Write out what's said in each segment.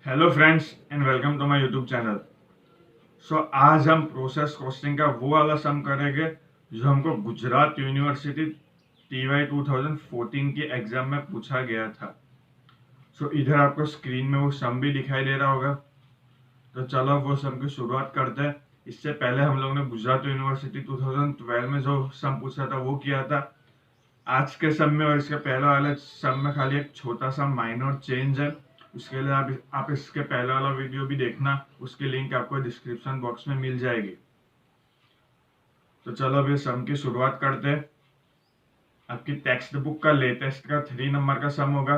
Hello friends and welcome to my YouTube channel. आज हम process costing का वो वाला सम करेंगे जो हमको गुजरात यूनिवर्सिटी TY 2014 के एग्जाम में पूछा गया था। इधर आपको स्क्रीन में वो सम भी दिखाई दे रहा होगा। तो चलो वो सम की शुरुआत करते हैं। इससे पहले हम लोग ने गुजरात यूनिवर्सिटी 2012 में जो सम पूछा था वो किया था। आज के सम में और इसके पहले वाले सम में खाली एक छोटा सा माइनर चेंज है। उसके लिए आप इसके पहले वाला वीडियो भी देखना, उसकी लिंक आपको डिस्क्रिप्शन बॉक्स में मिल जाएगी। तो चलो अभी सम की शुरुआत करते हैं। आपकी टेक्स्ट बुक का लेटेस्ट का 3 नंबर का सम होगा।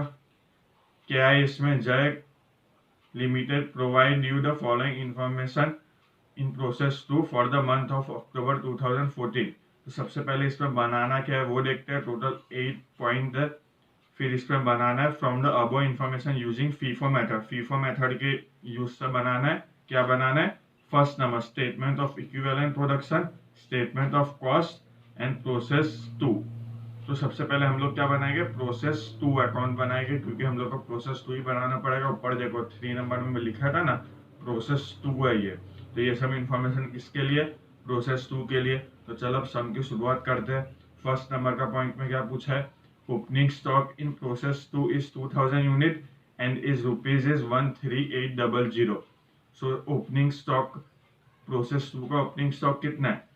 क्या है इसमें? जय limited provide you the following information in process 2 for the month of October 2014। तो सबसे पहले इसमें बनाना क्या है वो देखते हैं। टोटल 8 पॉइंट है। फिर इसमें बनाना है from the above information using FIFO method. FIFO method के यूज से बनाना है। क्या बनाना है? First number statement of equivalent production, statement of cost and process 2। तो सबसे पहले हम लोग क्या बनाएंगे? प्रोसेस 2 अकाउंट बनाएंगे, क्योंकि हम लोग को प्रोसेस 2 ही बनाना पड़ेगा। ऊपर देखो 3 नंबर में लिखा था ना, प्रोसेस 2 है ये। तो ये सब इंफॉर्मेशन किसके लिए? प्रोसेस 2 के लिए। तो चलो अब सम की शुरुआत करते हैं। फर्स्ट नंबर का पॉइंट में क्या पूछा है? Opening stock in process 2 is 2000 unit and is rupees is 13800। So opening stock process 2 का ओपनिंग स्टॉक कितना है?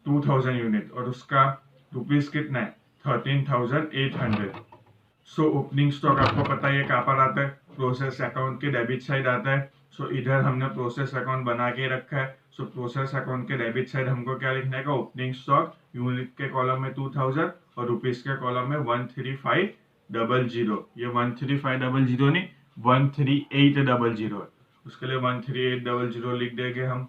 2000 यूनिट और उसका रुपीज कितना है? 13,800। ओपनिंग स्टॉक आपको पता है कहाँ पर आता है? प्रोसेस अकाउंट के डेबिट साइड आता है। इधर हमने प्रोसेस अकाउंट बना के रखा है। प्रोसेस अकाउंट के डेबिट साइड हमको क्या लिखना है? ओपनिंग स्टॉक यूनिट के कॉलम में 2000 और रुपीज के कॉलम में 13500। ये 13500 नहीं, 13800 है। उसके लिए 13800 लिख देंगे हम।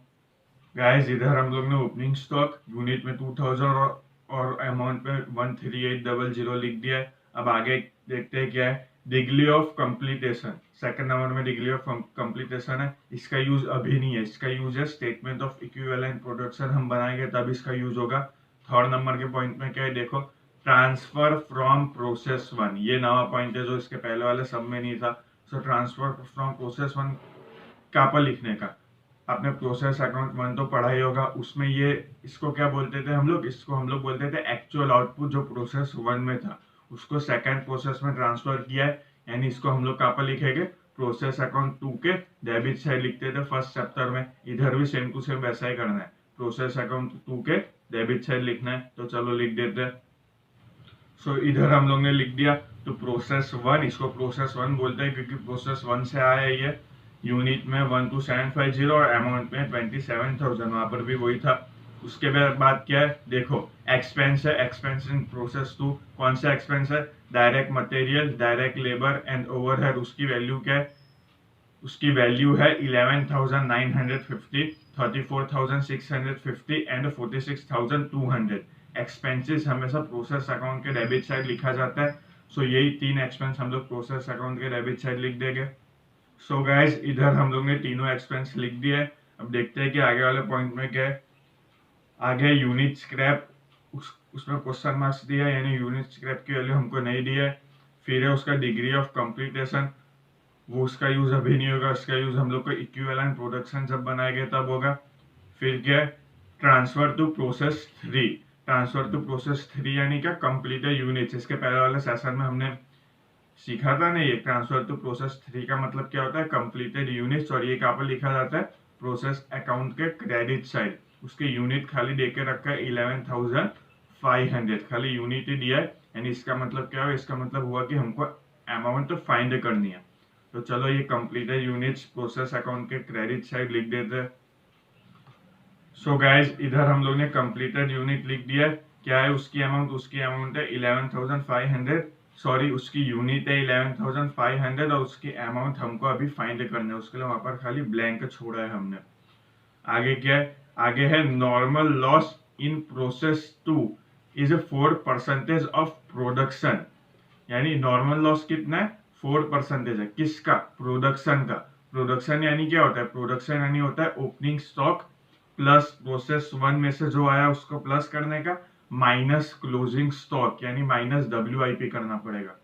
गाइस इधर हम लोग ने ओपनिंग स्टॉक यूनिट में 2000 और अमाउंट में 13800 लिख दिया है। अब आगे देखते हैं क्या है। Degree of completion second number में डिग्री ऑफ कंप्लीटेशन है। इसका यूज अभी नहीं है, इसका यूज है स्टेटमेंट ऑफ इक्विवेलेंट प्रोडक्शन हम बनाएंगे तब इसका यूज होगा। थर्ड नंबर के पॉइंट में क्या है देखो, ट्रांसफर फ्रॉम प्रोसेस 1। ये नवा पॉइंट है जो इसके पहले वाले सब में नहीं था। ट्रांसफर फ्रॉम प्रोसेस 1 कहाँ पर लिखने का? आपने प्रोसेस अकाउंट 1 तो पढ़ा ही होगा। उसमें ये इसको क्या बोलते थे हम लोग? इसको हम लोग बोलते थे एक्चुअल आउटपुट जो प्रोसेस 1 में था उसको सेकंड प्रोसेस में ट्रांसफर किया है। यानी इसको हम लोग कहाँ पर लिखेंगे? प्रोसेस अकाउंट 2 के डेबिट साइड लिखते थे फर्स्ट चैप्टर में। इधर भी सेम टू सेम वैसा ही करना है। प्रोसेस अकाउंट 2 के डेबिट साइड लिखना है। तो चलो लिख देते हैं। इधर हम लोग ने लिख दिया। तो प्रोसेस 1, इसको प्रोसेस 1 बोलते हैं क्योंकि प्रोसेस 1 से आया है ये। यूनिट में 12750 और अमाउंट में 27,000, वहां पर भी वही था। उसके बाद क्या है देखो, एक्सपेंस है। एक्सपेंस इन प्रोसेस 2 कौन सा एक्सपेंस है? Direct material, direct labour and overhead. उसकी वैल्यू क्या है? उसकी वैल्यू है 11,950, 34,650 एंड 46,200। एक्सपेंसेस हमेशा प्रोसेस अकाउंट के डेबिट साइड लिखा जाता है। यही 3 एक्सपेंस हम लोग प्रोसेस अकाउंट के डेबिट साइड लिख देंगे। गाइस इधर हम लोग ने तीनों एक्सपेंस लिख दिए। अब देखते हैं कि आगे वाले पॉइंट में क्या है। आगे यूनिट स्क्रैप, उसमें क्वेश्चन मार्क्स दिया है, यानी यूनिट स्क्रैप की वैल्यू हमको नहीं दी है। फिर है उसका डिग्री ऑफ कंप्लीटेशन, वो उसका यूज अभी नहीं होगा। उसका यूज हम लोग को इक्विवेलेंट प्रोडक्शन जब बनाएंगे तब होगा। फिर क्या है? Transfer to process 3। Transfer to process 3 यानी क्या? Completed units. इसके पहले वाले सेशन में हमने सीखा था ना ये। ट्रांसफर टू प्रोसेस 3 का मतलब क्या होता है? Completed units. और ये कहाँ पर लिखा जाता है? प्रोसेस अकाउंट के क्रेडिट साइड। उसके यूनिट खाली देके रखा है 11,500, खाली यूनिट ही दिया है। यानी इसका मतलब क्या है? इसका मतलब हुआ कि हमको अमाउंट तो फाइंड करनी है। तो चलो ये कंप्लीटेड यूनिट्स प्रोसेस अकाउंट के क्रेडिट साइड लिख देते हैं। गाइज इधर हम लोग ने कंप्लीटेड यूनिट लिख दिया है। क्या है उसकी अमाउंट? उसकी अमाउंट है 11,500। सॉरी, उसकी यूनिट है 11,500 और उसकी अमाउंट हमको अभी फाइंड करना है। उसके लिए वहां पर खाली ब्लैंक छोड़ा है हमने। आगे क्या है? आगे है normal loss in process 2 is 4% of production. यानी नॉर्मल लॉस कितना है? 4% है। किसका? प्रोडक्शन का। प्रोडक्शन यानी क्या होता है? प्रोडक्शन यानी होता है ओपनिंग स्टॉक प्लस प्रोसेस 1 में से जो आया उसको प्लस करने का, माइनस क्लोजिंग स्टॉक यानी माइनस WIP करना पड़ेगा।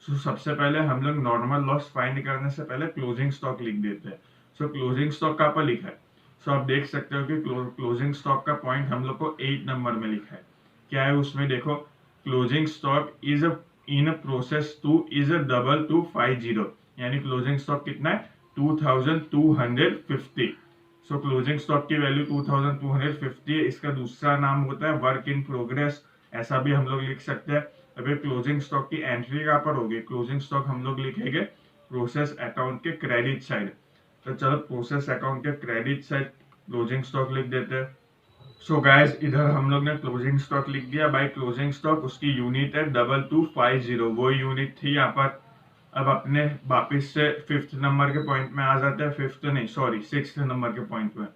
सो सबसे पहले हम लोग नॉर्मल लॉस फाइंड करने से पहले क्लोजिंग स्टॉक लिख देते हैं। सो क्लोजिंग स्टॉक कहाँ पर लिखा है? सो आप देख सकते हो कि क्लोजिंग स्टॉक का पॉइंट हम लोग को 8 नंबर में लिखा है। क्या है उसमें? देखो, closing stock is in process two is 2250, यानी क्लोजिंग स्टॉक कितना है? 2250। सो क्लोजिंग स्टॉक की वैल्यू 2250 है। इसका दूसरा नाम होता है वर्क इन प्रोग्रेस, ऐसा भी हम लोग लिख सकते हैं। अभी क्लोजिंग स्टॉक की एंट्री कहाँ पर होगी? क्लोजिंग स्टॉक हम लोग लिखेंगे प्रोसेस अकाउंट के क्रेडिट साइड। तो चलो प्रोसेस अकाउंट के क्रेडिट साइड क्लोजिंग स्टॉक लिख देते हैं। सो गाइस, इधर हम लोग ने क्लोजिंग स्टॉक लिख दिया। बाय क्लोजिंग स्टॉक उसकी यूनिट है 2250, वो यूनिट थी यहाँ पर। अब अपने वापिस से 5th नंबर के पॉइंट में आ जाते हैं। 5th नहीं, सॉरी 6th नंबर के पॉइंट में।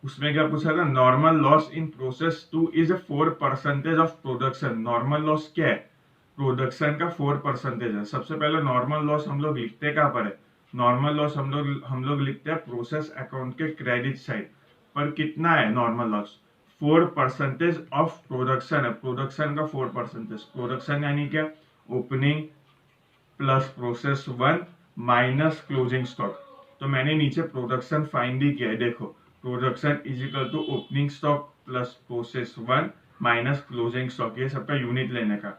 उसमें क्या पूछा था? Normal loss in process 2 is 4% of production. Normal loss क्या है? प्रोडक्शन का 4% है। सबसे पहले नॉर्मल लॉस हम लोग लिखते कहाँ पर है? नॉर्मल लॉस हम लोग लिखते हैं प्रोसेस अकाउंट के क्रेडिट साइड पर। कितना है नॉर्मल लॉस? 4% ऑफ प्रोडक्शन है। प्रोडक्शन का 4%। प्रोडक्शन यानी क्या? Opening plus process 1 minus closing stock. तो मैंने नीचे प्रोडक्शन फाइंड ही किया है। देखो, production is equal to opening stock plus process 1 minus closing stock, ये सबका यूनिट लेने का।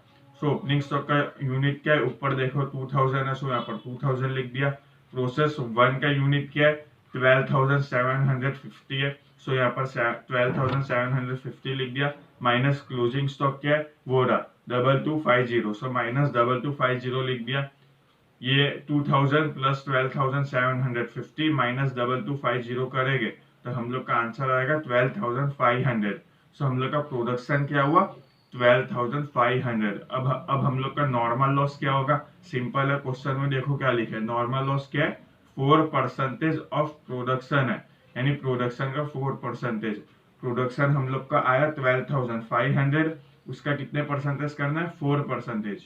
सो ओपनिंग स्टॉक का यूनिट क्या है? ऊपर देखो 2000 है, सो यहाँ पर 2000 लिख दिया। प्रोसेस 1 का यूनिट क्या है? 12,750 है, सो यहाँ पर 12,750 लिख दिया। माइनस क्लोजिंग स्टॉक क्या है? वो रहा 2250, सो माइनस 2250 लिख दिया। ये 2000 प्लस 12,750 माइनस 2250 करेंगे तो हम लोग का आंसर आएगा 12,500। सो हम लोग का प्रोडक्शन क्या हुआ? 12,500। अब हम लोग का नॉर्मल लॉस क्या होगा? सिंपल है, क्वेश्चन में देखो क्या लिखे है। नॉर्मल लॉस क्या है? 4% ऑफ प्रोडक्शन है, यानी प्रोडक्शन का 4%। प्रोडक्शन हम लोग का आया 12,500, उसका कितने परसेंटेज करना है? 4%।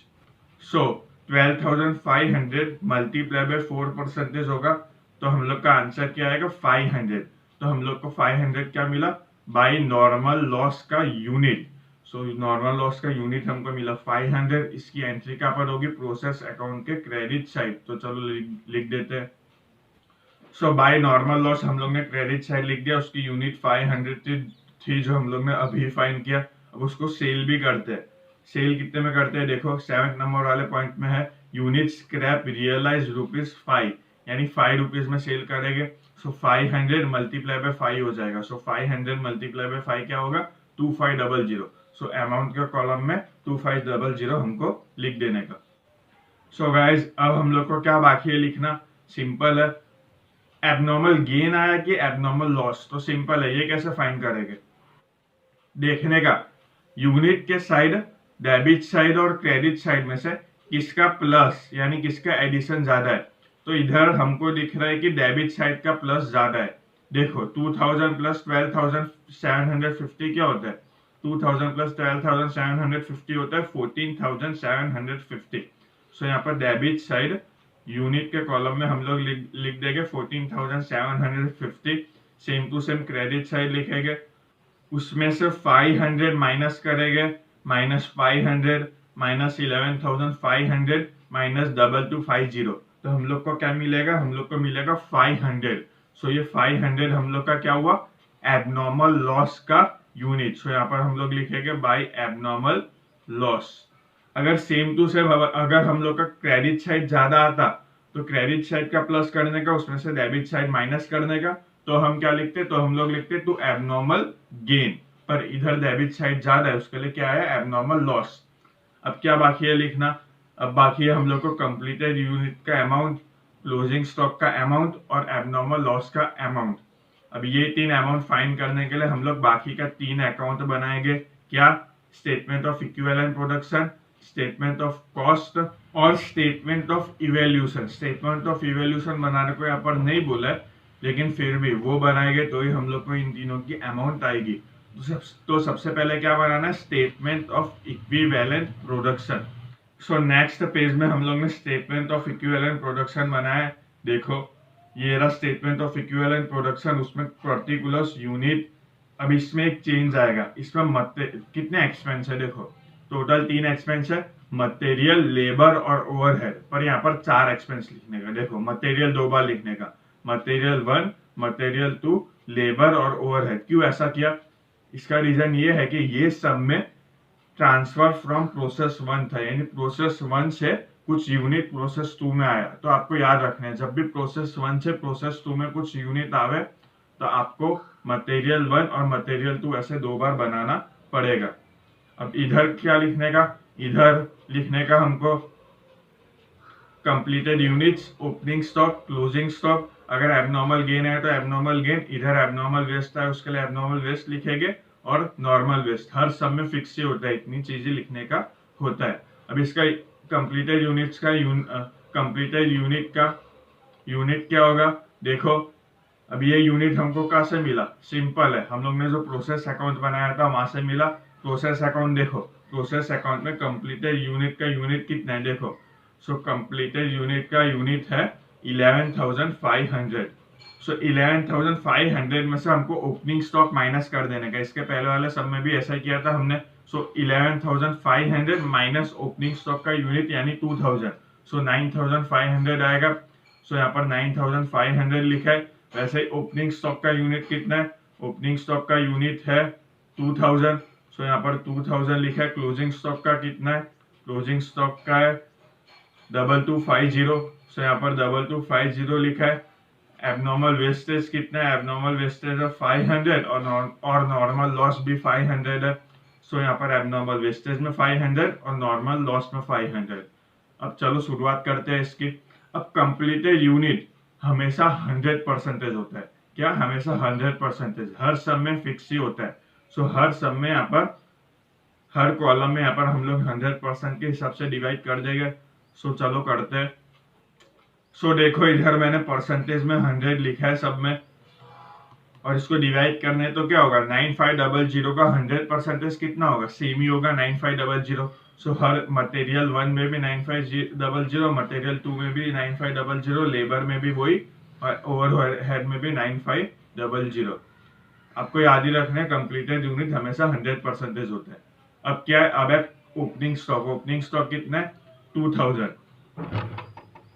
सो 12,500 मल्टीप्लाई बाय 4% होगा, तो हम लोग का आंसर क्या आएगा? 500। तो हम लोग को 500 क्या मिला? बाय नॉर्मल लॉस का यूनिट। सो नॉर्मल लॉस का यूनिट हमको मिला 500। इसकी एंट्री कहाँ पर होगी? प्रोसेस अकाउंट के क्रेडिट साइड। तो चलो लिख देते हैं। सो बाय नॉर्मल लॉस हम लोग ने क्रेडिट साइड लिख दिया, उसकी यूनिट 500 थी जो हम लोग ने अभी फाइंड किया। अब उसको सेल भी करते हैं। सेल कितने में करते हैं? देखो 7th नंबर वाले पॉइंट में है यूनिट स्क्रैप रियलाइज ₹5, यानी 5 रुपीज में सेल करेंगे। सो 500 मल्टीप्लाई बाय 5 हो जाएगा। सो 500 मल्टीप्लाई बाय 5 क्या होगा? 2500। सो अमाउंट के कॉलम में 2500 हमको लिख देने का। सो गाइज, अब हम लोग को क्या बाकी है लिखना? सिंपल है। एबनॉर्मल गेन आया कि एबनॉर्मल लॉस? तो सिंपल है, ये कैसे फाइंड करेंगे? देखने का, यूनिट के साइड, डेबिट साइड और क्रेडिट साइड में से किसका प्लस यानी किसका एडिशन ज्यादा है। तो इधर हमको दिख रहा है कि डेबिट साइड का प्लस ज्यादा है। देखो 2000 प्लस 12,750 क्या होता है? 2000 प्लस 12,750 होता है 14,750। सो यहाँ पर डेबिट साइड यूनिट के कॉलम में हम लोग लिख देंगे 14,750। Same to same credit side लिखेंगे, उसमें से 500 माइनस करेंगे, -500 माइनस 11,500 माइनस 2250। तो हम लोग को क्या मिलेगा? हम लोग को मिलेगा 500। सो ये 500 हम लोग का क्या हुआ? एबनॉर्मल लॉस का यूनिट। सो यहाँ पर हम लोग लिखेंगे बाय एबनॉर्मल लॉस। अगर सेम टू सेम अगर हम लोग का क्रेडिट साइड ज्यादा आता तो क्रेडिट साइड का प्लस करने का, उसमें से डेबिट साइड माइनस करने का, तो हम क्या लिखते? तो हम लोग लिखते टू एबनॉर्मल गेन। पर इधर डेबिट साइड ज्यादा है, उसके लिए क्या है? Abnormal loss. अब क्या बाकी है लिखना? अब बाकी है हम लोग को कंप्लीटेड यूनिट का अमाउंट, क्लोजिंग स्टॉक का अमाउंट और एबनॉर्मल लॉस का अमाउंट। अब ये 3 अमाउंट फाइंड करने के लिए हम लोग बाकी का 3 अकाउंट बनाएंगे। क्या? Statement of equivalent production, statement of cost और statement of evaluation. Statement of evaluation बनाने को यहाँ पर नहीं बोला है, लेकिन फिर भी वो बनाएंगे तो ही हम लोग को इन तीनों की अमाउंट आएगी। तो सबसे पहले क्या बनाना है? Statement of equivalent production. So next page में हम लोग ने स्टेटमेंट ऑफ इक्विवेलेंट प्रोडक्शन बनाया है। देखो ये रहा स्टेटमेंट ऑफ इक्विवेलेंट प्रोडक्शन, उसमें पर्टिकुलर्स यूनिट। अब इसमें एक चेंज आएगा, इसमें कितने एक्सपेंस है? देखो टोटल 3 एक्सपेंस है, मटेरियल, लेबर और ओवरहेड, पर यहाँ पर 4 एक्सपेंस लिखने का। देखो मटेरियल 2 बार लिखने का, मटेरियल 1, मटेरियल 2, लेबर और ओवरहेड। क्यों ऐसा किया? इसका रीजन ये है कि ये सब में ट्रांसफर फ्रॉम प्रोसेस 1 था, यानी प्रोसेस 1 से कुछ यूनिट प्रोसेस 2 में आया। तो आपको याद रखना है, जब भी प्रोसेस 1 से प्रोसेस 2 में कुछ यूनिट आवे तो आपको मटेरियल 1 और मटेरियल 2 ऐसे 2 बार बनाना पड़ेगा। अब इधर क्या लिखने का? इधर लिखने का हमको completed units, opening stock, closing stock. अगर एबनॉर्मल गेन है तो एबनॉर्मल गेन, इधर एबनॉर्मल वेस्ट है उसके लिए एबनॉर्मल वेस्ट लिखेंगे, और नॉर्मल वेस्ट। हर सब में फिक्स ही होता है, इतनी चीजें लिखने का होता है। अब इसका कंप्लीटेड यूनिट्स का कंप्लीटेड यूनिट का यूनिट क्या होगा? देखो अब ये यूनिट हमको कहाँ से मिला? सिंपल है, हम लोग ने जो प्रोसेस अकाउंट बनाया था वहां से मिला। प्रोसेस अकाउंट देखो, प्रोसेस अकाउंट में कंप्लीटेड यूनिट का यूनिट कितना है? देखो, सो कंप्लीटेड यूनिट का यूनिट है 11,500। सो 11,500 में से हमको ओपनिंग स्टॉक माइनस कर देने का। इसके पहले वाले सब में भी ऐसा किया था हमने। सो 11,500 माइनस ओपनिंग स्टॉक का यूनिट यानी 2,000, सो 9,500 आएगा। सो यहाँ पर 9,500 लिखा है। वैसे ही ओपनिंग स्टॉक का यूनिट कितना है? ओपनिंग स्टॉक का यूनिट है 2,000, सो यहाँ पर 2,000 लिखा है। क्लोजिंग स्टॉक का कितना है? क्लोजिंग स्टॉक का है 2250, सो यहाँ पर 2250 लिखा है। एबनॉर्मल वेस्टेज कितना है? एबनॉर्मल वेस्टेज है 500 और नॉर्मल लॉस भी 500 है। सो यहाँ पर एबनॉर्मल वेस्टेज में 500 और नॉर्मल लॉस में 500। अब चलो शुरुआत करते हैं इसकी। अब कंप्लीटेड यूनिट हमेशा 100% होता है। क्या? हमेशा 100%, हर सब में फिक्स ही होता है। सो हर सब में यहाँ पर, हर कॉलम में यहाँ पर हम लोग 100% के हिसाब से डिवाइड कर देंगे। सो चलो करते हैं। सो देखो इधर मैंने परसेंटेज में 100 लिखा है सब में, और इसको डिवाइड करने तो क्या होगा? 9500 का 100% कितना होगा? सेम ही होगा 9500। सो हर मटेरियल 1 में भी 9500, मटेरियल 2 में भी 9500, लेबर में भी वही, और ओवरहेड में भी 9500। आपको याद ही रखना है कंप्लीटेड यूनिट हमेशा 100% होता है। अब क्या है? अब है ओपनिंग स्टॉक। ओपनिंग स्टॉक कितना है? 2000।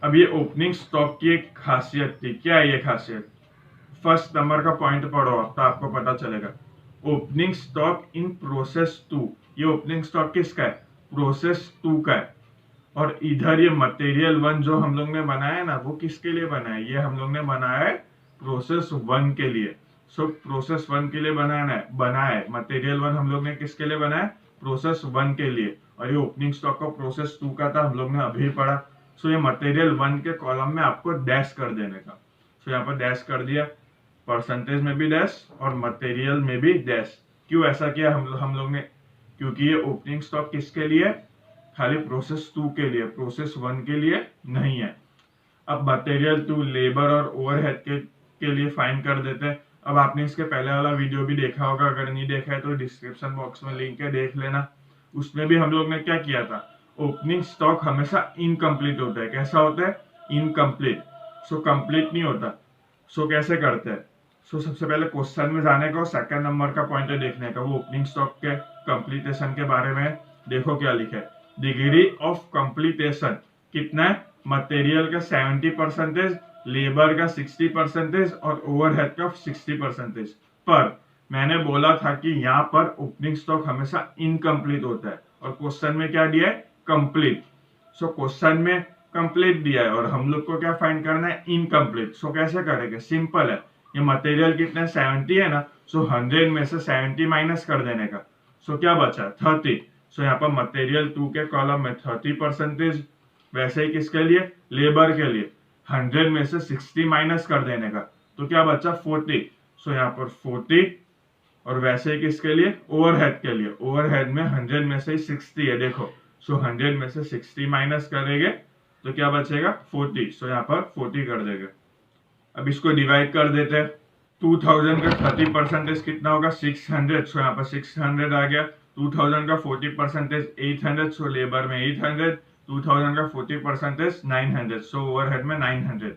अब ये ओपनिंग स्टॉक की एक खासियत थी। क्या है ये खासियत? फर्स्ट नंबर का पॉइंट पढ़ो आप तो आपको पता चलेगा। ओपनिंग स्टॉक इन प्रोसेस 2, ये ओपनिंग स्टॉक किसका है? प्रोसेस 2 का है। और इधर ये मटेरियल 1 जो हम लोग ने बनाया ना, वो किसके लिए बनाया है? ये हम लोग ने बनाया है प्रोसेस 1 के लिए। सो प्रोसेस 1 के लिए बनाया है। मटेरियल 1 हम लोग ने किसके लिए बनाया? प्रोसेस 1 के लिए। और ये ओपनिंग स्टॉक का प्रोसेस 2 का था, हम लोग ने अभी पढ़ा। सो ये मटेरियल 1 के कॉलम में आपको डैश कर देने का। सो यहाँ पर डैश कर दिया, परसेंटेज में भी डैश और मटेरियल में भी डैश। क्यों ऐसा किया हम लोग ने? क्योंकि ये ओपनिंग स्टॉक किसके लिए? खाली प्रोसेस 2 के लिए, प्रोसेस 1 के लिए नहीं है। अब मटेरियल 2, लेबर और ओवरहेड के लिए फाइन कर देते हैं। अब आपने इसके पहले वाला वीडियो भी देखा होगा, अगर नहीं देखा है तो डिस्क्रिप्शन बॉक्स में लिंक है, देख लेना। उसमें भी हम लोग ने क्या किया था? ओपनिंग स्टॉक हमेशा इनकम्प्लीट होता है। कैसा होता है? इनकम्प्लीट। सो कंप्लीट नहीं होता। सो कैसे करते हैं? सो सबसे पहले क्वेश्चन में जाने का और सेकंड नंबर का पॉइंट देखने का। वो ओपनिंग स्टॉक के कंप्लीटेशन के बारे में देखो क्या लिखा है। डिग्री ऑफ कंप्लीटेशन कितना है? मटेरियल का 70%, लेबर का 60% और ओवरहेड का 60%। पर मैंने बोला था कि यहाँ पर ओपनिंग स्टॉक हमेशा इनकम्प्लीट होता है, और क्वेश्चन में क्या दिया है? कंप्लीट। सो क्वेश्चन में कंप्लीट दिया है और हम लोग को क्या फाइंड करना है? इनकम्प्लीट। सो कैसे करेंगे? सिंपल है। ये मटेरियल कितना 70 है ना, सो 100 में से 70 माइनस कर देने का। सो क्या बचा? 30। सो यहाँ पर मटेरियल 2 के कॉलम में 30%। वैसे ही किसके लिए? लेबर के लिए 100 में से 60 माइनस कर देने का, तो क्या बचा? 40। सो यहाँ पर 40। और वैसे ही किसके लिए? ओवरहेड के लिए। ओवरहेड में 100 में से 60 है, देखो। सो 100 में से 60 माइनस करेंगे तो क्या बचेगा? 40। सो यहाँ पर 40 कर देंगे। अब इसको डिवाइड कर देते हैं। 2000 का 30% कितना होगा? 600। सो यहाँ पर 600 आ गया। 2000 का 40% 800। सो लेबर में 800। 2000 का 40% 900। सो ओवरहेड में 900।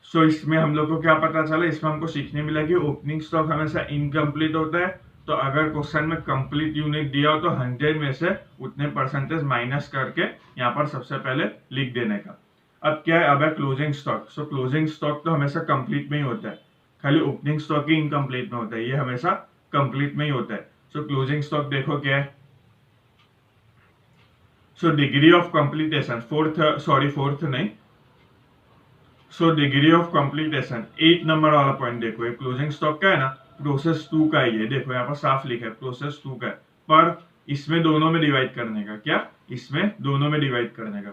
सो इसमें हम लोग को क्या पता चला? इसमें हमको सीखने मिला कि ओपनिंग स्टॉक हमेशा इनकम्प्लीट होता है। तो अगर क्वेश्चन में कंप्लीट यूनिट दिया हो तो 100 में से उतने परसेंटेज माइनस करके यहाँ पर सबसे पहले लिख देने का। अब क्या है, अब है क्लोजिंग स्टॉक। सो क्लोजिंग स्टॉक तो हमेशा कंप्लीट में ही होता है, खाली ओपनिंग स्टॉक ही इनकम्प्लीट में होता है, ये हमेशा कंप्लीट में ही होता है। सो क्लोजिंग स्टॉक देखो क्या है। So degree of completion, fourth नहीं, so degree of completion 8 number वाला पॉइंट देखो, ये क्लोजिंग स्टॉक का है ना, प्रोसेस 2 का ही है। देखो यहाँ पर साफ लिखा है प्रोसेस 2 का है, पर इसमें दोनों में डिवाइड करने का। क्या, इसमें दोनों में डिवाइड करने का।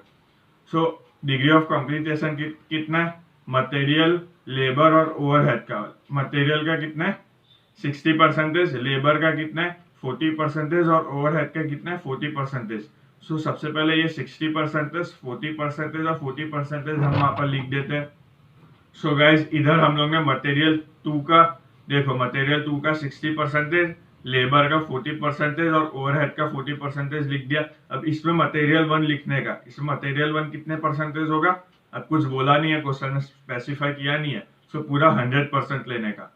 सो डिग्री ऑफ कंप्लीटेशन कितना है, मटेरियल, लेबर और ओवरहेड का। मटेरियल का कितना है 60%, लेबर का कितना है 40% और ओवरहेड का कितना है 40%। सो सबसे पहले ये 60%, 40% और 40% हम वहां पर लिख देते हैं। सो गाइज इधर हम लोग ने मटेरियल 2 का, देखो मटेरियल 2 का 60%, लेबर का 40% और ओवरहेड का 40% लिख दिया। अब इसमें मटेरियल 1 लिखने का, इसमें मटेरियल 1 कितने परसेंटेज होगा, अब कुछ बोला नहीं है, क्वेश्चन में स्पेसिफाई किया नहीं है। सो पूरा 100% लेने का।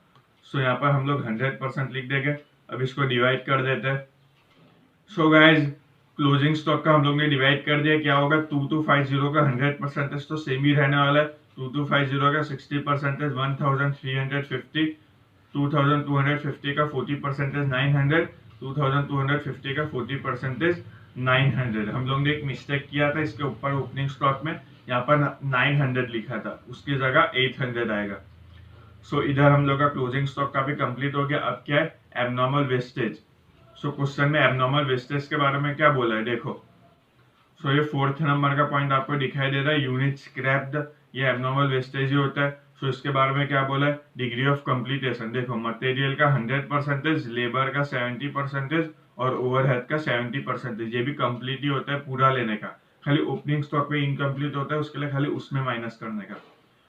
सो यहाँ पर हम लोग 100% लिख देंगे। अब इसको डिवाइड कर देते हैं। सो गाइज क्लोजिंग स्टॉक का हम लोग ने डिवाइड कर दिया, क्या होगा 2250 का 100% तो सेम ही रहने वाला है। 2250 का 60%, 1350, 2250 का 40% 900, 2250 का 40% 900। हम लोग ने एक मिस्टेक किया था इसके ऊपर ओपनिंग स्टॉक में, यहाँ पर 900 लिखा था, उसकी जगह 800 आएगा। सो इधर हम लोग का क्लोजिंग स्टॉक का भी कंप्लीट हो गया। अब क्या है, एबनॉर्मल वेस्टेज। सो क्वेश्चन में एबनॉर्मल वेस्टेज के बारे में क्या बोला है देखो। सो ये 4th नंबर का पॉइंट आपको दिखाई दे रहा है, यूनिट स्क्रैप्ड, ये एबनॉर्मल वेस्टेज ही होता है। सो इसके बारे में क्या बोला है, डिग्री ऑफ कंप्लीटेशन। देखो मटेरियल का 100%, लेबर का 70% और ओवरहेड का 70%, ये भी कंप्लीट ही होता है, पूरा लेने का। खाली ओपनिंग स्टॉक में इनकम्प्लीट होता है, उसके लिए खाली उसमें माइनस करने का।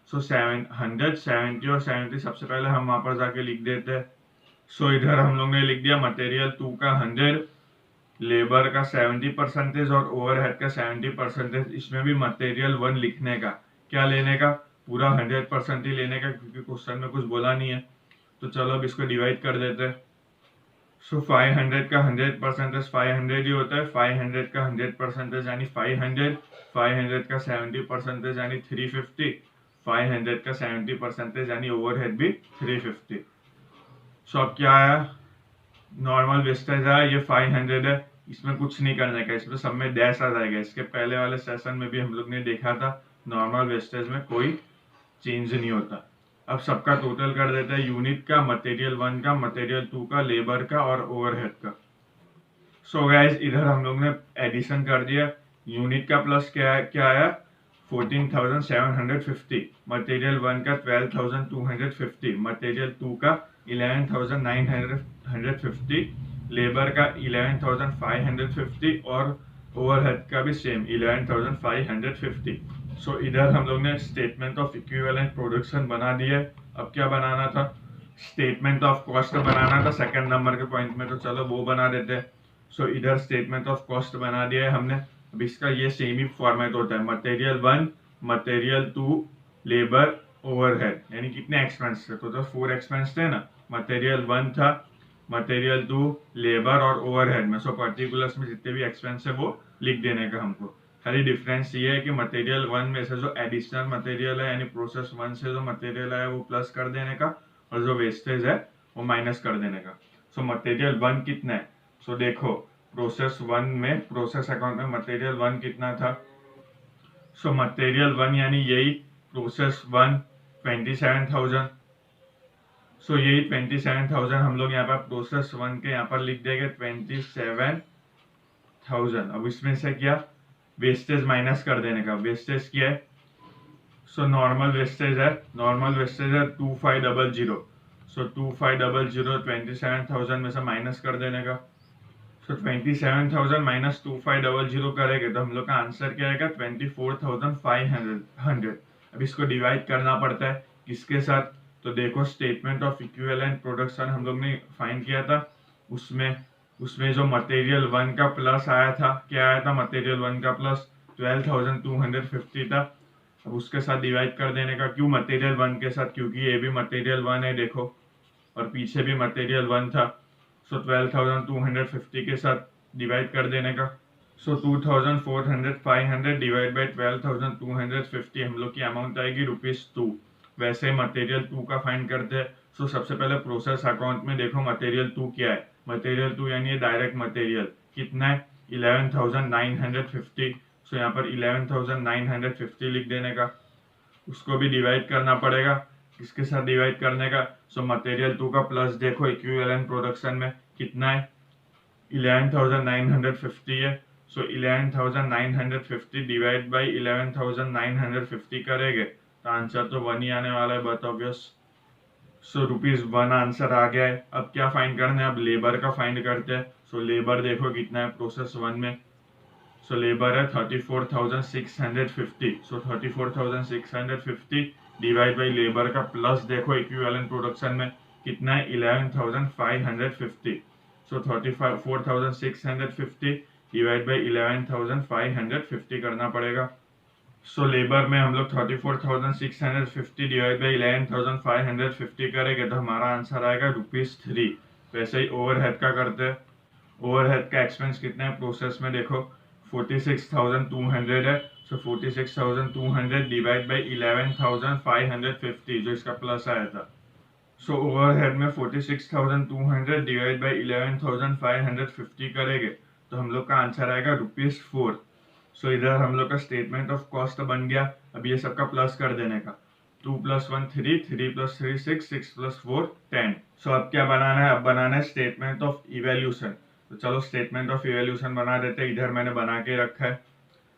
सो 100, 70 और 70 सबसे पहले हम वहां पर जाके लिख देते हैं। सो इधर हम लोग ने लिख दिया मटेरियल 2 का 100, लेबर का 70% और ओवरहेड का 70%। इसमें भी मटेरियल 1 लिखने का, क्या लेने का, पूरा 100% ही लेने का, क्योंकि क्वेश्चन में कुछ बोला नहीं है। तो चलो अब इसको डिवाइड कर देते हैं। सो 500 का 100% 500 ही होता है, 500 का 100% यानी 500, 500 का 70% यानी 350, 500 का 70% यानी ओवरहेड भी 350। सो अब क्या आया, नॉर्मल वेस्टेज आया, ये 500 है, इसमें कुछ नहीं करने का, इसमें सब में डैश आ जाएगा। इसके पहले वाले सेशन में भी हम लोग ने देखा था नॉर्मल वेस्टेज में कोई चेंज नहीं होता। अब सबका टोटल कर देते हैं, यूनिट का, मटेरियल 1 का, मटेरियल 2 का, लेबर का और ओवरहेड का। सो गाइस इधर हम लोग ने एडिशन कर दिया। यूनिट का प्लस क्या आया 14,750, मटेरियल 1 का 12,250, मटेरियल 2 का 11,950, लेबर का 11,550 और ओवरहेड का भी सेम 11,550। सो इधर हम लोग ने स्टेटमेंट ऑफ इक्विवेलेंट प्रोडक्शन बना दिया है। अब क्या बनाना था, स्टेटमेंट ऑफ कॉस्ट बनाना था सेकंड नंबर के पॉइंट में, तो चलो वो बना देते हैं। सो इधर स्टेटमेंट ऑफ कॉस्ट बना दिया है हमने। अब इसका ये सेम ही फॉर्मेट होता है, मटेरियल 1, मटेरियल 2, लेबर, ओवरहेड, यानी कितने एक्सपेंस थे, तो 4 एक्सपेंस थे ना, मटेरियल 1 था, मटेरियल 2, लेबर और ओवरहेड में। सो पर्टिकुलर्स में जितने भी एक्सपेंस है वो लिख देने का हमको। खाली डिफरेंस ये है कि मटेरियल 1 में से जो एडिशनल मटेरियल है यानी प्रोसेस 1 से जो मटेरियल है वो प्लस कर देने का, और जो वेस्टेज है वो माइनस कर देने का। सो मटेरियल 1 कितना है, सो देखो प्रोसेस 1 में, प्रोसेस अकाउंट में मटेरियल 1 कितना था। सो मटेरियल 1 यानी यही प्रोसेस 1 27,000। सो यही 27,000 हम लोग यहाँ पर प्रोसेस 1 के यहाँ पर लिख देंगे 27,000। अब इसमें से क्या वेस्टेज माइनस कर देने का। वेस्टेज क्या है, सो नॉर्मल वेस्टेज है, नॉर्मल वेस्टेज है 2500। सो 2500 27,000 में से माइनस कर देने का। सो 27,000 माइनस 2500 करेंगे तो हम लोग का आंसर क्या आएगा 24,500। अब इसको डिवाइड करना पड़ता है किसके साथ, तो देखो स्टेटमेंट ऑफ इक्विवेलेंट प्रोडक्शन हम लोग ने फाइंड किया था, उसमें जो मटेरियल 1 का प्लस आया था, क्या आया था मटेरियल 1 का प्लस 12,250 था। अब उसके साथ डिवाइड कर देने का। क्यों मटेरियल 1 के साथ, क्योंकि ये भी मटेरियल 1 है देखो, और पीछे भी मटेरियल 1 था। सो 12,250 के साथ डिवाइड कर देने का। सो 2,400 डिवाइड बाई 12,250 हम लोग की अमाउंट आएगी ₹2। वैसे मटेरियल 2 का फाइंड करते हैं। सो सबसे पहले प्रोसेस अकाउंट में देखो मटेरियल 2 क्या है। मटेरियल 2 यानी डायरेक्ट मटेरियल कितना है 11,950। सो यहाँ पर 11,950 लिख देने का। उसको भी डिवाइड करना पड़ेगा। किसके साथ डिवाइड करने का? सो मटेरियल 2 का प्लस देखो इक्विवेलेंट प्रोडक्शन में कितना है 11,950 है। सो 11,950 डिवाइड बाई 11,950 करेंगे तो आंसर तो 1 ही आने वाला है, बट ऑब्वियस। सो ₹1 आंसर आ गया है। अब क्या फाइंड करना है? अब लेबर का फाइंड करते हैं। सो लेबर देखो कितना है प्रोसेस 1 में। सो लेबर है 34,650। सो 34,650 डिवाइड बाई लेबर का प्लस देखो इक्विवेलेंट प्रोडक्शन में कितना है 11,550। सो 34,650 डिवाइड बाई 11,550 करना पड़ेगा। सो लेबर में हम लोग 34,650 डिवाइड बाई 11,550 करेंगे तो हमारा आंसर आएगा ₹3। वैसे ही ओवरहेड का करते हैं। ओवरहेड का एक्सपेंस कितना है प्रोसेस में देखो 46,200 है। सो 46,200 डिवाइड बाई 11,550 जो इसका प्लस आया था। सो ओवरहेड में 46,200 डिवाइड बाई 11,550 करेंगे तो हम लोग का आंसर आएगा ₹4। सो इधर हम लोग का स्टेटमेंट ऑफ कॉस्ट बन गया। अब ये सबका प्लस कर देने का 2 + 1 3, 3 + 3 6, 6 + 4 10। सो अब क्या बनाना है? अब बनाना है स्टेटमेंट ऑफ इवेल्यूशन। तो चलो स्टेटमेंट ऑफ इवेल्यूशन बना देते हैं। इधर मैंने बना के रखा है।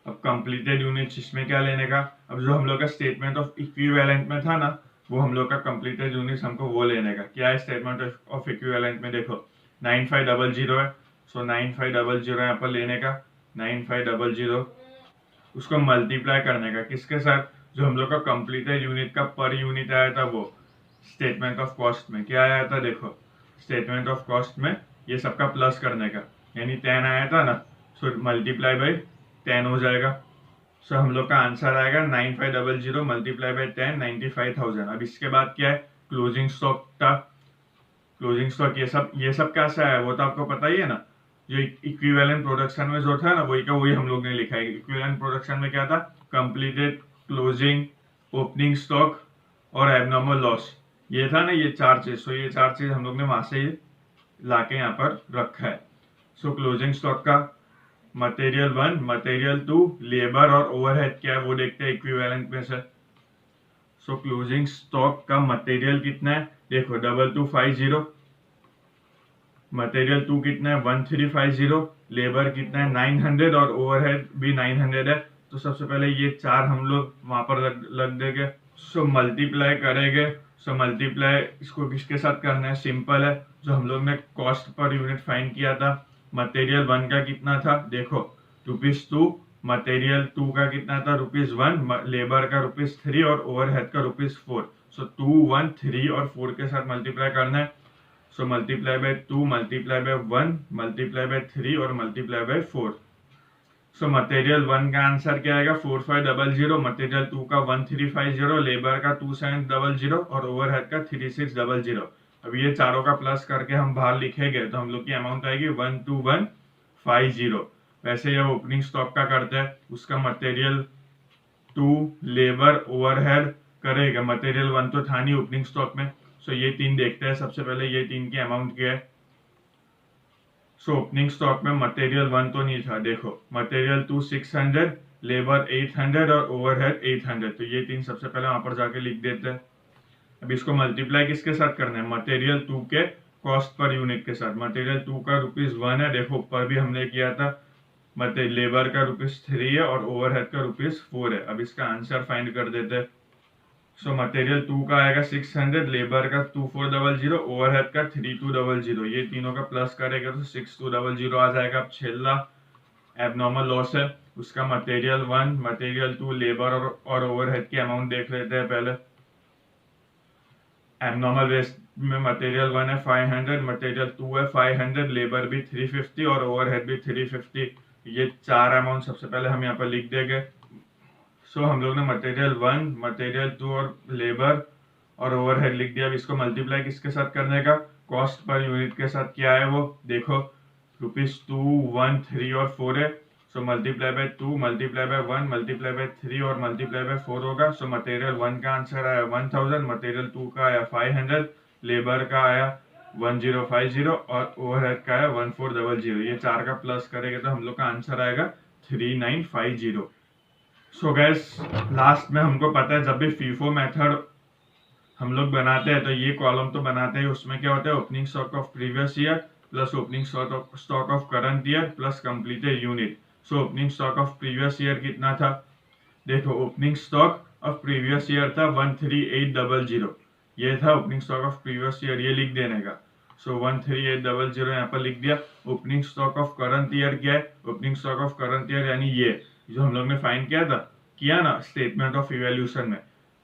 अब कंप्लीटेड यूनिट इसमें क्या लेने का? अब जो हम लोग का स्टेटमेंट ऑफ इक्विवेलेंट में था ना वो हम लोग का कंप्लीटेड यूनिट हमको वो लेने का। क्या है स्टेटमेंट ऑफ इक्विवेलेंट में? देखो 9500 है। सो 9500 यहाँ पर लेने का 9500 उसको मल्टीप्लाई करने का किसके साथ? जो हम लोग का कंप्लीटेड यूनिट का पर यूनिट आया था वो स्टेटमेंट ऑफ कॉस्ट में क्या आया था? देखो स्टेटमेंट ऑफ कॉस्ट में ये सबका प्लस करने का यानी 10 आया था ना। सो मल्टीप्लाई बाई 10 हो जाएगा। सो हम लोग का आंसर आएगा 9500 मल्टीप्लाई बाई 10 95,000। अब इसके बाद क्या है? क्लोजिंग स्टॉक का। क्लोजिंग स्टॉक ये सब कैसा है वो तो आपको पता ही है ना। जो इक्विवेलेंट प्रोडक्शन में जो था ना वही का वही हम लोग ने लिखा है। इक्विवेलेंट प्रोडक्शन में क्या था? कंप्लीटेड, क्लोजिंग, ओपनिंग स्टॉक और एबनॉर्मल लॉस। ये था ना ये 4 चीज। सो ये 4 चीज हम लोग ने वहां से लाके यहाँ पर रखा है। सो क्लोजिंग स्टॉक का मटेरियल 1, मटेरियल 2, लेबर और ओवरहेड क्या है वो देखते हैं इक्विवेलेंट में से। सो क्लोजिंग स्टॉक का मटेरियल कितना है? देखो 2250, मटेरियल 2 कितना है 1350, लेबर कितना है 900 और ओवरहेड भी 900 है। तो सबसे पहले ये 4 हम लोग वहां पर लग देंगे। सो मल्टीप्लाई करेंगे। सो मल्टीप्लाई इसको किसके साथ करना है? सिंपल है। जो हम लोग ने कॉस्ट पर यूनिट फाइंड किया था मटेरियल 1 का कितना था? देखो ₹2, मटेरियल 2 का कितना था? ₹1, लेबर का ₹3 और ओवरहेड का ₹4। सो 2, 1, 3 और 4 के साथ मल्टीप्लाई करना है। So multiply by 2, multiply by 1, multiply by 3 और मल्टीप्लाई बाय 4। सो मटेरियल 1 का आंसर क्या आएगा? 4500, मटेरियल 2 का 1350, लेबर का 2700 और ओवरहेड का 3600। अब ये चारों का प्लस करके हम बाहर लिखेंगे तो हम लोग की अमाउंट आएगी 12150। वैसे ये ओपनिंग स्टॉक का करते हैं। उसका मटेरियल 2, लेबर, ओवरहेड करेगा। मटेरियल 1 तो था नहीं ओपनिंग स्टॉक में। सो ये 3 देखते हैं। सबसे पहले ये 3 की अमाउंट क्या है? सो ओपनिंग स्टॉक में मटेरियल 1 तो नहीं था। देखो मटेरियल 2 600, लेबर 800 और ओवरहेड 800। तो ये 3 सबसे पहले वहां पर जाके लिख देते हैं। अब इसको मल्टीप्लाई किसके साथ करना है? मटेरियल 2 के कॉस्ट पर यूनिट के साथ। मटेरियल 2 का ₹1 है। देखो ऊपर भी हमने किया था। मटेरियल लेबर का ₹3 है और ओवरहेड का ₹4 है। अब इसका आंसर फाइंड कर देते हैं। सो मटेरियल 2 का आएगा 600, लेबर का 2400, ओवरहेड का 3200। ये तीनों का प्लस करेगा तो 6200 आ जाएगा। अब छेल्ला एबनॉर्मल लॉस है। उसका मटेरियल 1, मटेरियल 2, लेबर और ओवरहेड की अमाउंट देख लेते हैं पहले। एबनॉर्मल वेस्ट में मटेरियल 1 है 500, मटेरियल 2 है 500, लेबर भी 350 और ओवरहेड भी 350। ये 4 अमाउंट सबसे पहले हम यहाँ पर लिख देंगे। सो हम लोग ने मटेरियल 1, मटेरियल 2 और लेबर और ओवरहेड लिख दिया। अब इसको मल्टीप्लाई किसके साथ करने का? कॉस्ट पर यूनिट के साथ क्या है वो देखो, ₹2, 1, 3 और 4 है। So multiply by 2 multiply by 1 multiply by 3 और मल्टीप्लाई बाय 4 होगा। सो मटेरियल 1 का आंसर आया 1000, मटेरियल 2 का आया 500, लेबर का आया 1050 और ओवरहेड का आया 1400। ये चार का प्लस करेंगे तो हम लोग का आंसर आएगा 3950। सो गैस लास्ट में हमको पता है जब भी फीफो मेथड हम लोग बनाते हैं तो ये कॉलम तो बनाते हैं, उसमें क्या होता है opening stock of previous year plus opening stock of current year plus completed unit. So opening stock of previous year कितना था, देखो opening stock of previous year था 13800, ये था opening stock of previous year, ये लिख देने का। सो 13800 यहाँ पर लिख दिया। Opening stock of current year क्या है, opening stock of current year यानी ये जो हम लोग ने फाइंड किया ना स्टेटमेंट ऑफ इवैल्यूएशन में,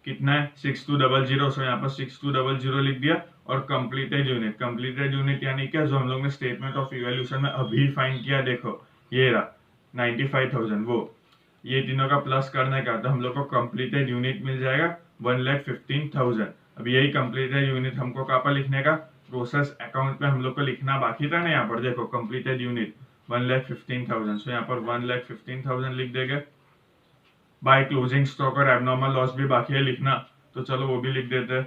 कितना है 6200। सो यहाँ पर 6200 लिख दिया। और कंप्लीटेड यूनिट यानी क्या, जो हम लोग ने स्टेटमेंट ऑफ इवैल्यूएशन में अभी फाइंड किया, देखो ये रहा 95,000, वो ये तीनों का प्लस करने का तो हम लोग को कंप्लीटेड यूनिट मिल जाएगा 1,15,000। अब यही कंप्लीटेड यूनिट हमको कहाँ पर लिखने का, प्रोसेस अकाउंट में हम लोग को लिखना बाकी था ना, यहाँ पर देखो कंप्लीटेड यूनिट 1,15,000। सो यहाँ पर 1,15,000 लिख देंगे। बाय क्लोजिंग स्टॉक और एबनॉर्मल लॉस भी बाकी है लिखना, तो चलो वो भी लिख देते हैं।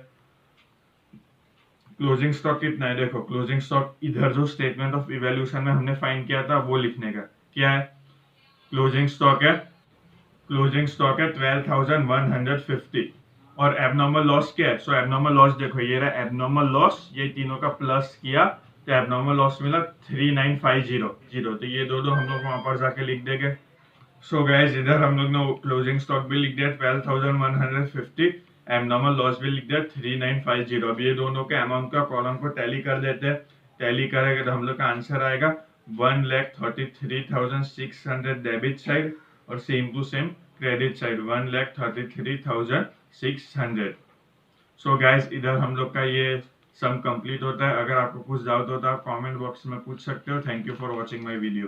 क्लोजिंग स्टॉक कितना है, देखो क्लोजिंग स्टॉक इधर जो स्टेटमेंट ऑफ इवैल्यूएशन में हमने फाइंड किया था वो लिखने का, क्या है क्लोजिंग स्टॉक है 12,150। और एबनॉर्मल लॉस क्या है, सो एबनॉर्मल लॉस देखो ये रहा एबनॉर्मल लॉस, ये तीनों का प्लस किया तो एबनॉर्मल लॉस मिला 3950। तो ये दो हम लोग वहां पर जाके लिख देंगे। सो गाइस इधर हम लोग ने क्लोजिंग स्टॉक भी लिख दिया 12,150, एबनॉर्मल लॉस भी लिख दिया 3950। अब ये दोनों के अमाउंट का कॉलम को टैली कर देते हैं, टैली करेंगे तो हम लोग का आंसर आएगा 1,33,600 डेबिट साइड और same to same credit side 1,33,600। So guys इधर हम लोग का ये सम कंप्लीट होता है। अगर आपको कुछ डाउट होता है आप कमेंट बॉक्स में पूछ सकते हो। Thank you for watching my video.